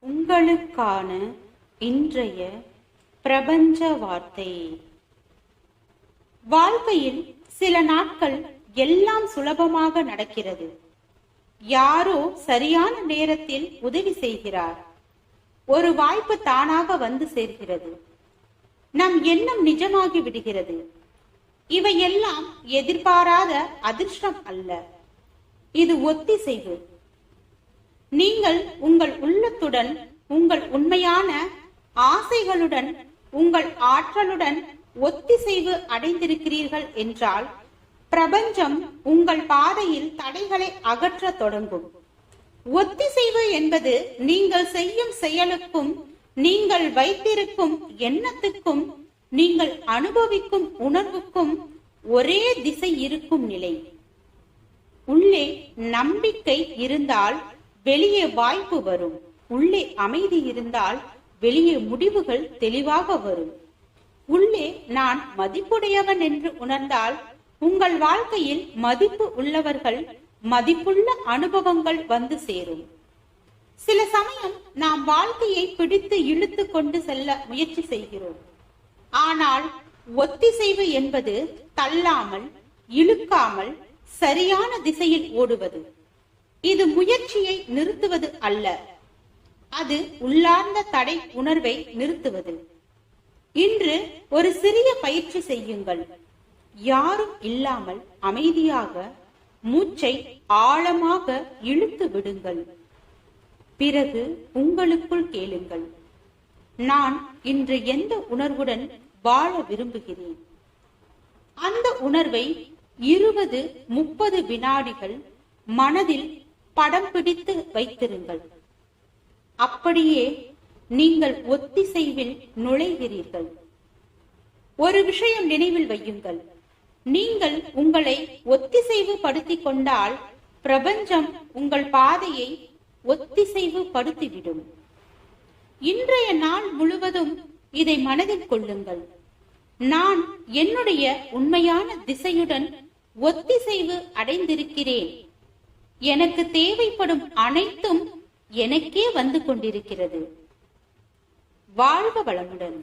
உங்களுக்கான இன்றைய பிரபஞ்ச வார்த்தை. வாழ்க்கையில் சில நாட்கள் எல்லாம் சுலபமாக நடக்கிறது. யாரோ சரியான நேரத்தில் உதவி செய்கிறார். ஒரு வாய்ப்பு தானாக வந்து சேர்கிறது. நம் எண்ணம் நிஜமாகி விடுகிறது. இவையெல்லாம் எதிர்பாராத அதிர்ஷ்டம் அல்ல, இது ஒத்திசைவு. நீங்கள் உங்கள் உள்ளத்துடன், உங்கள் உண்மையான ஆசைகளுடன், உங்கள் ஆற்றலுடன் ஒத்திசைவு அடைந்திருக்கிறீர்கள் என்றால் பிரபஞ்சம் உங்கள் பாதையில் தடைகளை அகற்ற தொடங்கும். ஒத்திசைவு என்பது நீங்கள் செய்யும் செயலுக்கும், நீங்கள் வைத்திருக்கும் எண்ணத்துக்கும், நீங்கள் அனுபவிக்கும் உணர்வுக்கும் ஒரே திசை இருக்கும் நிலை. உள்ளே நம்பிக்கை இருந்தால் வெளியே வாய்ப்பு வரும். உள்ளே அமைதி இருந்தால் வெளியே முடிவுகள் தெளிவாக வரும். உள்ளே நான் மதிப்புடையவன் என்று உணர்ந்தால் உங்கள் வாழ்க்கையில் மதிப்பு உள்ளவர்கள், மதிப்புள்ள அனுபவங்கள் வந்து சேரும். சில சமயம் நாம் வாழ்க்கையை பிடித்து இழுத்து கொண்டு செல்ல முயற்சி செய்கிறோம். ஆனால் ஒத்திசைவு என்பது தள்ளாமல், இழுக்காமல் சரியான திசையில் ஓடுவது. இது முயற்சியை நிறுத்துவது அல்ல, அது உள்ளார்ந்த தடை உணர்வை நிறுத்துவது. இன்று ஒரு சிறிய பயிற்சி செய்யுங்கள். யாரும் இல்லாமல் அமைதியாக மூச்சை ஆழமாக இழுத்து விடுங்கள். பிறகு உங்களுக்குள் கேளுங்கள், நான் இன்று எந்த உணர்வுடன் வாழ விரும்புகிறேன். அந்த உணர்வை 20-30 வினாடிகள் மனதில் படம் பிடித்து வைத்திருங்கள். அப்படியே நீங்கள் ஒத்திசைவில் நுழைகிறீர்கள். ஒரு விஷயம் நினைவில் வையுங்கள், நீங்கள் உங்களை ஒத்திசைவு படுத்திக் கொண்டால் பிரபஞ்சம் உங்கள் பாதையை ஒத்திசைவு படுத்திவிடும். இன்றைய நாள் முழுவதும் இதை மனதில் கொள்ளுங்கள். நான் என்னுடைய உண்மையான திசையுடன் ஒத்திசைவு அடைந்திருக்கிறேன். எனக்கு தேவைப்படும் அனைத்தும் எனக்கே வந்து கொண்டிருக்கிறது. வாழ்க வளமுடன்.